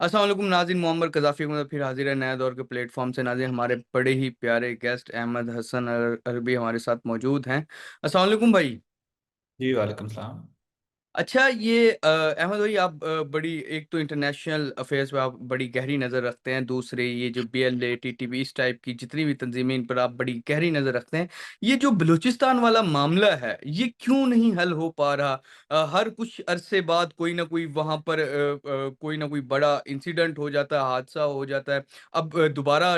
अस्सलाम वालेकुम नाज़रीन, मोहम्मद कज़ाफ़ी मतलब फिर हाजिर है नया दौर के प्लेटफॉर्म से। नाज़रीन, हमारे बड़े ही प्यारे गेस्ट अहमद हसन अरबी हमारे साथ मौजूद हैं। अस्सलाम वालेकुम भाई। जी वालेकुम सलाम। अच्छा, ये अहमद भाई, आप बड़ी एक तो इंटरनेशनल अफेयर्स पे आप बड़ी गहरी नज़र रखते हैं। दूसरे ये जो बीएलए टीटीपी इस टाइप की जितनी भी तंजीमें, इन पर आप बड़ी गहरी नज़र रखते हैं। ये जो बलूचिस्तान वाला मामला है, ये क्यों नहीं हल हो पा रहा? हर कुछ अरसे बाद कोई ना कोई वहाँ पर कोई ना कोई बड़ा इंसिडेंट हो जाता है, हादसा हो जाता है। अब दोबारा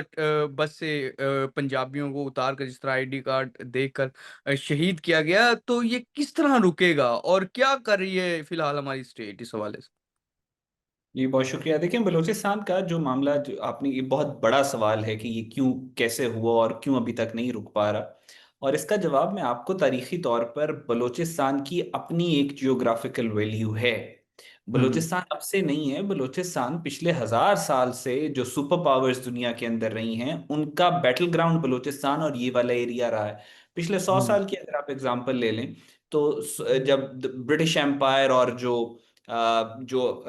बस से पंजाबियों को उतार कर जिस तरह आईडी कार्ड देकर शहीद किया गया, तो ये किस तरह रुकेगा और क्या कर रही है फिलहाल हमारी स्टेट इस हवाले से? जी बहुत शुक्रिया। देखिए, बलूचिस्तान का जो मामला, जो आपने, ये बहुत बड़ा सवाल है कि ये क्यों, कैसे हुआ और क्यों अभी तक नहीं रुक पा रहा। और इसका जवाब मैं आपको तारीखी तौर पर, बलूचिस्तान की अपनी एक जियोग्राफिकल वैल्यू है। हुँ, बलूचिस्तान अब से नहीं है। बलूचिस्तान पिछले 1000 साल से जो सुपर पावर्स दुनिया के अंदर रही हैं, उनका बैटल ग्राउंड बलूचिस्तान और ये वाला एरिया रहा है। पिछले सौ हुँ, साल की अगर आप एग्जांपल ले लें, तो जब ब्रिटिश एम्पायर और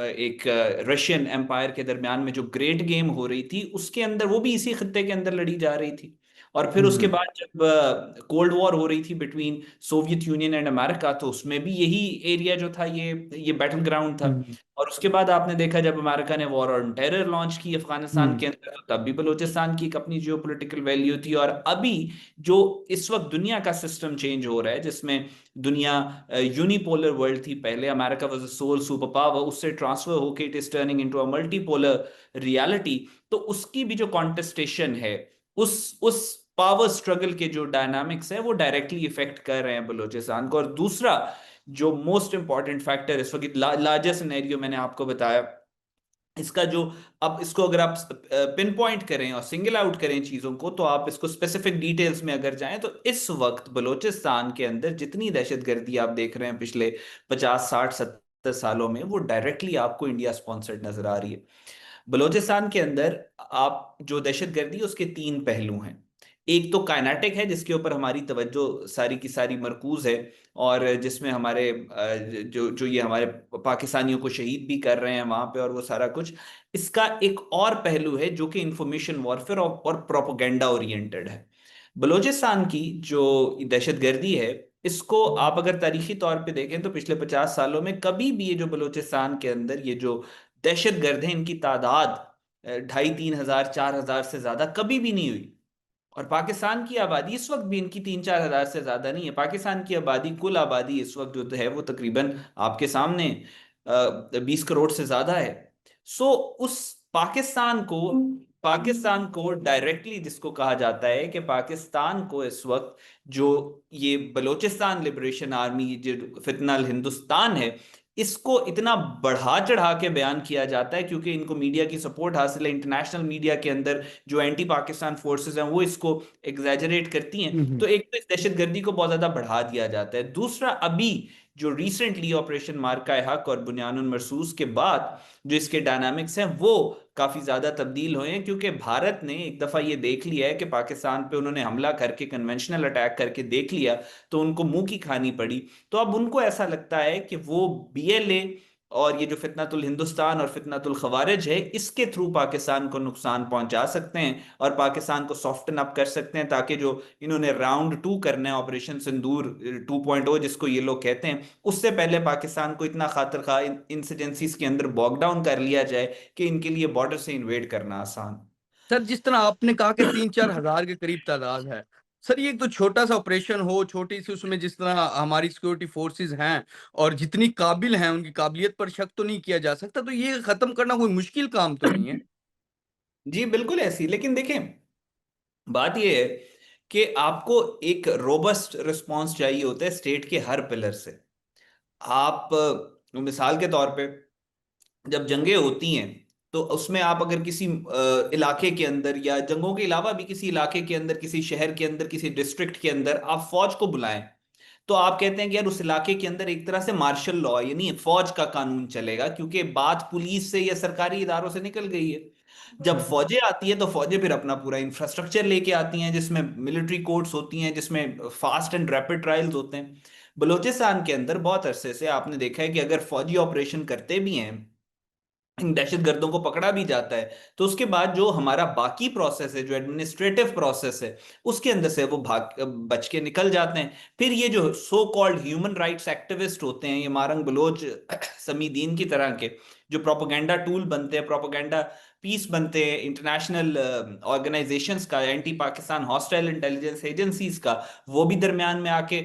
एक रशियन एम्पायर के दरमियान में जो ग्रेट गेम हो रही थी, उसके अंदर वो भी इसी खत्ते के अंदर लड़ी जा रही थी। और फिर उसके हुँ, बाद जब कोल्ड वॉर हो रही थी between Soviet union and America, तो उसमें भी यही एरिया जो था, ये बैटल ग्राउंड था। हुँ, और उसके बाद आपने देखा, जब अमेरिका ने वॉर ऑन टेरर लॉन्च की अफगानिस्तान हुँ, के अंदर, तो तब भी बलूचिस्तान की एक अपनी जियोपॉलिटिकल वैल्यू थी। और अभी जो इस वक्त दुनिया का सिस्टम चेंज हो रहा है, जिसमें दुनिया यूनिपोलर वर्ल्ड थी पहले, America was the sole super power, उससे ट्रांसफर होके it is turning into a multipolar reality. तो उसकी भी जो कॉन्टेस्टेशन है, उस पावर स्ट्रगल के जो डायनामिक्स है, वो डायरेक्टली इफेक्ट कर रहे हैं बलूचिस्तान को। और दूसरा जो मोस्ट इंपॉर्टेंट फैक्टर इस वक्त, लार्जर सिनेरियो मैंने आपको बताया, इसका जो, अब इसको अगर आप पिन पॉइंट करें और सिंगल आउट करें चीजों को, तो आप इसको स्पेसिफिक डिटेल्स में अगर जाएं, तो इस वक्त बलूचिस्तान के अंदर जितनी दहशतगर्दी आप देख रहे हैं पिछले 50 60 70 सालों में, वो डायरेक्टली आपको इंडिया स्पॉन्सर्ड नजर आ रही है। बलूचिस्तान के अंदर आप जो दहशतगर्दी, उसके तीन पहलू हैं। एक तो काइनेटिक है, जिसके ऊपर हमारी तवज्जो सारी की सारी मरकूज है, और जिसमें हमारे जो जो ये हमारे पाकिस्तानियों को शहीद भी कर रहे हैं वहां पे, और वो सारा कुछ। इसका एक और पहलू है जो कि इंफॉर्मेशन वॉरफेयर और प्रोपोगेंडा ओरिएंटेड है। बलूचिस्तान की जो दहशतगर्दी है, इसको आप अगर तारीखी तौर पे देखें, तो पिछले 50 सालों में कभी भी ये जो बलूचिस्तान के अंदर ये जो दहशतगर्द हैं, इनकी तादाद 2500 3000 4000 से ज्यादा कभी भी नहीं हुई। और पाकिस्तान की आबादी इस वक्त भी इनकी 3 4 हजार से ज्यादा नहीं है। पाकिस्तान की आबादी, कुल आबादी इस वक्त जो है, वो तकरीबन आपके सामने 20 करोड़ से ज्यादा है। सो उस पाकिस्तान को डायरेक्टली जिसको कहा जाता है कि पाकिस्तान को इस वक्त जो ये बलोचिस्तान लिबरेशन आर्मी, जो फितनल हिंदुस्तान है, इसको इतना बढ़ा चढ़ा के बयान किया जाता है, क्योंकि इनको मीडिया की सपोर्ट हासिल है। इंटरनेशनल मीडिया के अंदर जो एंटी पाकिस्तान फोर्सेस हैं, वो इसको एग्जैजरेट करती हैं। हुँ, हुँ, तो एक तो इस दहशतगर्दी को बहुत ज्यादा बढ़ा दिया जाता है। दूसरा, अभी जो रिसेंटली ऑपरेशन मार्का हक और बुनियानुल मरसूस के बाद जो इसके डायनामिक्स हैं, वो काफी ज्यादा तब्दील हुए हैं, क्योंकि भारत ने एक दफा ये देख लिया है कि पाकिस्तान पे उन्होंने हमला करके, कन्वेंशनल अटैक करके देख लिया, तो उनको मुंह की खानी पड़ी। तो अब उनको ऐसा लगता है कि वो बीएलए और ये जो फितनातुल हिंदुस्तान और फितनातुल खवारिज है, इसके थ्रू पाकिस्तान को नुकसान पहुंचा सकते हैं और पाकिस्तान को सॉफ्टन अप कर सकते हैं, ताकि जो इन्होंने राउंड 2 करना है, ऑपरेशन सिंदूर 2.0 जिसको ये लोग कहते हैं, उससे पहले पाकिस्तान को इतना खातिर खा इंसर्जेंसीज के अंदर बॉग डाउन कर लिया जाए कि इनके लिए बॉर्डर से इन्वेड करना आसान। सर, जिस तरह आपने कहा कि 3-4 हज़ार के करीब तादाद है। सर, ये एक तो छोटा-सा ऑपरेशन हो, छोटी-सी उसमें जिस तरह हमारी सिक्योरिटी फोर्सेज़ हैं और जितनी काबिल हैं, उनकी काबिलियत पर शक तो नहीं किया जा सकता, तो ये खत्म करना कोई मुश्किल काम तो नहीं है? जी बिल्कुल ऐसी, लेकिन देखें, बात यह है कि आपको एक रोबस्ट रिस्पांस चाहिए होता है स्टेट के हर पिलर से। आप मिसाल के तौर पे, जब जंगें होती हैं, तो उसमें आप अगर किसी इलाके के अंदर, या जंगों के अलावा भी किसी इलाके के अंदर, किसी शहर के अंदर, किसी डिस्ट्रिक्ट के अंदर आप फौज को बुलाएं, तो आप कहते हैं कि यार, उस इलाके के अंदर एक तरह से मार्शल लॉ, यानी फौज का कानून चलेगा, क्योंकि बात पुलिस से या सरकारी इदारों से निकल गई है। जब फौजें आती है, तो फौजें फिर अपना पूरा इंफ्रास्ट्रक्चर लेके आती हैं, जिसमें मिलिट्री कोर्ट्स होती हैं, जिसमें फास्ट एंड रैपिड ट्रायल्स होते हैं। बलूचिस्तान के अंदर बहुत अरसे से आपने देखा है कि अगर फौजी ऑपरेशन करते भी हैं, इन दहशतगर्दों को पकड़ा भी जाता है, तो उसके बाद जो हमारा बाकी प्रोसेस है, जो एडमिनिस्ट्रेटिव प्रोसेस है, उसके अंदर से वो भाग बच के निकल जाते हैं। फिर ये जो so called human rights activist होते हैं, ये मारंग बलोच समीदीन की तरह के, जो प्रोपोगंडा टूल बनते हैं, प्रोपोगंडा पीस बनते हैं इंटरनेशनल ऑर्गेनाइजेशंस का, anti Pakistan hostile intelligence agencies का, वो भी दरमियान में आके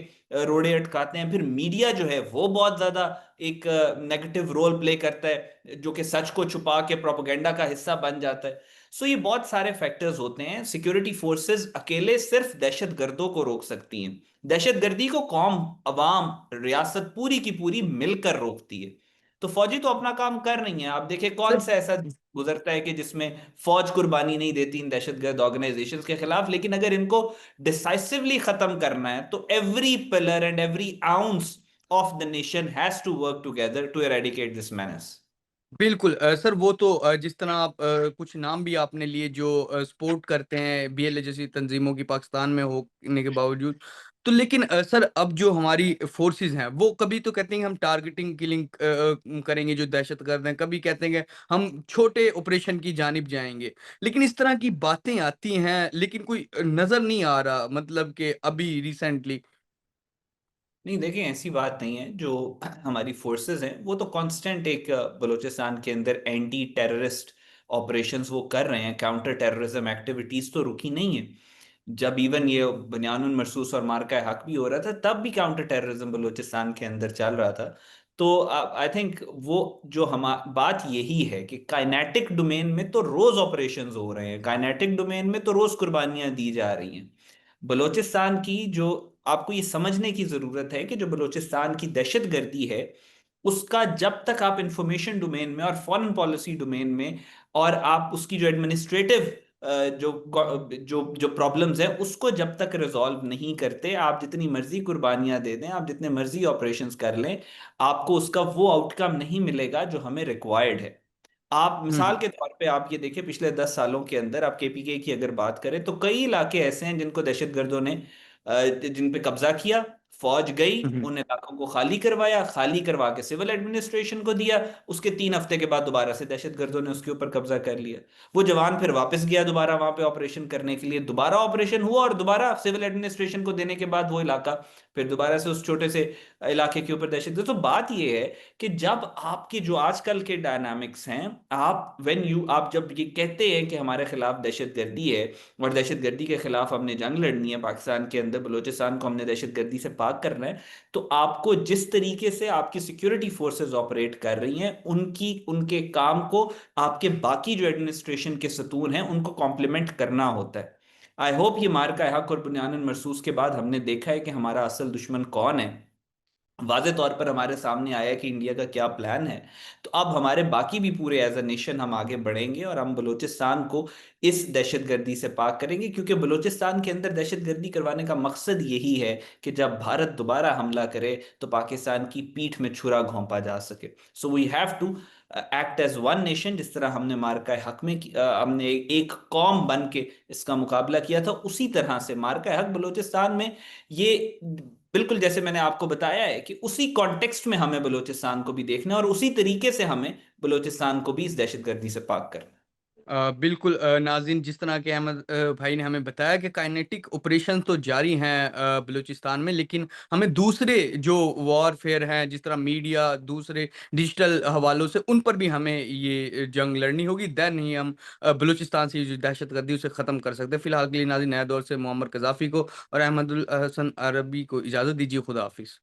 रोड़े अटकाते हैं। फिर मीडिया जो है वो बहुत ज्यादा एक नेगेटिव रोल प्ले करता है, जो कि सच को छुपा के प्रोपेगेंडा का हिस्सा बन जाता है। सो ये बहुत सारे फैक्टर्स होते हैं। सिक्योरिटी फोर्सेस अकेले सिर्फ दहशत गर्दों को रोक सकती हैं। दहशत गर्दी को कौम, अवाम, रियासत पूरी की पूरी मिलकर रोकती है। तो फौजी तो अपना काम कर रही है। आप देखिए कौन सर सा ऐसा गुजरता है कि जिसमें फौज कुर्बानी नहीं देती इन दहशतगर्द ऑर्गेनाइजेशंस के खिलाफ। लेकिन अगर इनको डिसाइसिवली खत्म करना है तो every pillar and every ounce of the nation has to work together to eradicate this menace. बिल्कुल सर वो तो जिस तरह आप कुछ नाम भी आपने लिए जो सपोर्ट करते हैं बीएलए जैसी तंजीमों की पाकिस्तान में होने के बावजूद, तो लेकिन सर अब जो हमारी फोर्सेस हैं वो कभी तो कहते हैं कि हम टारगेटिंग किलिंग करेंगे जो दहशतगर्द हैं, कभी कहते हैं कि हम छोटे ऑपरेशन की जानिब जाएंगे। लेकिन इस तरह की बातें आती हैं लेकिन कोई नजर नहीं आ रहा, मतलब कि अभी रिसेंटली। नहीं देखिए, ऐसी बात नहीं है। जो हमारी फोर्सेस हैं वो तो कांस्टेंट एक बलूचिस्तान के अंदर एंटी टेररिस्ट ऑपरेशंस वो कर रहे हैं, काउंटर टेररिज्म एक्टिविटीज तो रुकी नहीं है। जब इवन ये बनियानुल मरसूस और मार्का हक भी हो रहा था, तब भी काउंटर टेररिज्म बलूचिस्तान के अंदर चल रहा था। तो आई थिंक वो जो हम बात यही है कि काइनेटिक डोमेन में तो रोज ऑपरेशंस हो रहे हैं, काइनेटिक डोमेन में तो रोज कुर्बानियां दी जा रही हैं। बलूचिस्तान की जो, आपको ये समझने की जरूरत है कि जो बलूचिस्तान की दहशतगर्दी है, उसका जब तक आप इंफॉर्मेशन डोमेन में और फॉरेन पॉलिसी डोमेन में, और आप उसकी जो एडमिनिस्ट्रेटिव जो जो जो प्रॉब्लम्स है उसको जब तक रिजॉल्व नहीं करते, आप जितनी मर्जी कुर्बानियां दे दें, आप जितने मर्जी ऑपरेशंस कर लें, आपको उसका वो आउटकम नहीं मिलेगा जो हमें रिक्वायर्ड है। आप मिसाल हम्म के तौर पे आप ये देखिए, पिछले 10 सालों के अंदर आप केपीके की अगर बात करें तो कई इलाके ऐसे हैं जिनको दहशतगर्दों ने जिन पे कब्जा किया। फौज गई, हम्म उन इलाकों को खाली करवाया, खाली करवा के सिविल एडमिनिस्ट्रेशन को दिया। उसके 3 हफ्ते के बाद दोबारा से दहशतगर्दों ने उसके ऊपर कब्जा कर लिया। वो जवान फिर वापस गया दोबारा वहां पे ऑपरेशन करने के लिए, दोबारा ऑपरेशन हुआ और दोबारा सिविल एडमिनिस्ट्रेशन को देने के बाद वो इलाका फिर दोबारा से उस छोटे से इलाके के ऊपर दहशत। तो बात ये है कि जब आपके जो आजकल के डायनामिक्स हैं, आप व्हेन यू आप जब ये कहते हैं कि हमारे खिलाफ दहशतगर्दी है और दहशतगर्दी के खिलाफ हमने जंग लड़नी है, पाकिस्तान के अंदर बलूचिस्तान को हमने दहशतगर्दी से पाक करना है, तो आपको जिस तरीके से आपकी सिक्योरिटी फोर्सेस ऑपरेट कर रही हैं, उनकी उनके काम को आपके बाकी जो एडमिनिस्ट्रेशन के सतून हैं उनको कॉम्प्लीमेंट करना होता है। आई होप ये मार्का हक और बुनियानुल मरसूस के बाद हमने देखा है कि हमारा असल दुश्मन कौन है, वाज़े तौर पर हमारे सामने आया कि इंडिया का क्या प्लान है। तो अब हमारे बाकी भी पूरे एज अ नेशन हम आगे बढ़ेंगे और हम बलूचिस्तान को इस दहशतगर्दी से पाक करेंगे, क्योंकि बलूचिस्तान के अंदर दहशतगर्दी करवाने का मकसद यही है कि जब भारत दोबारा हमला करे तो पाकिस्तान की पीठ में छुरा घोंपा जा सके। So we have to act as one nation. जिस तरह हमने मार्का हक में हमने एक कौम बन के इसका मुकाबला किया था, उसी तरह से मार्का हक बलूचिस्तान में ये बिल्कुल जैसे मैंने आपको बताया है कि उसी कॉन्टेक्स्ट में हमें बलूचिस्तान को भी देखना है और उसी तरीके से हमें बलूचिस्तान को भी इस दहशतगर्दी से पाक करना है। बिल्कुल नाज़रीन, जिस तरह के अहमद भाई ने हमें बताया कि काइनेटिक ऑपरेशन तो जारी हैं बलूचिस्तान में, लेकिन हमें दूसरे जो वॉरफेयर हैं जिस तरह मीडिया दूसरे डिजिटल हवालों से उन पर भी हमें ये जंग लड़नी होगी। देन ही हम बलूचिस्तान से ये जो दहशतगर्दी उसे ख़त्म कर सकते हैं। फिलहाल के लिए नाज़रीन, नया दौर से मोहम्मद कज़ाफ़ी को और अहमदुल हसन अरबी को इजाज़त दीजिए। खुदा हाफिज़।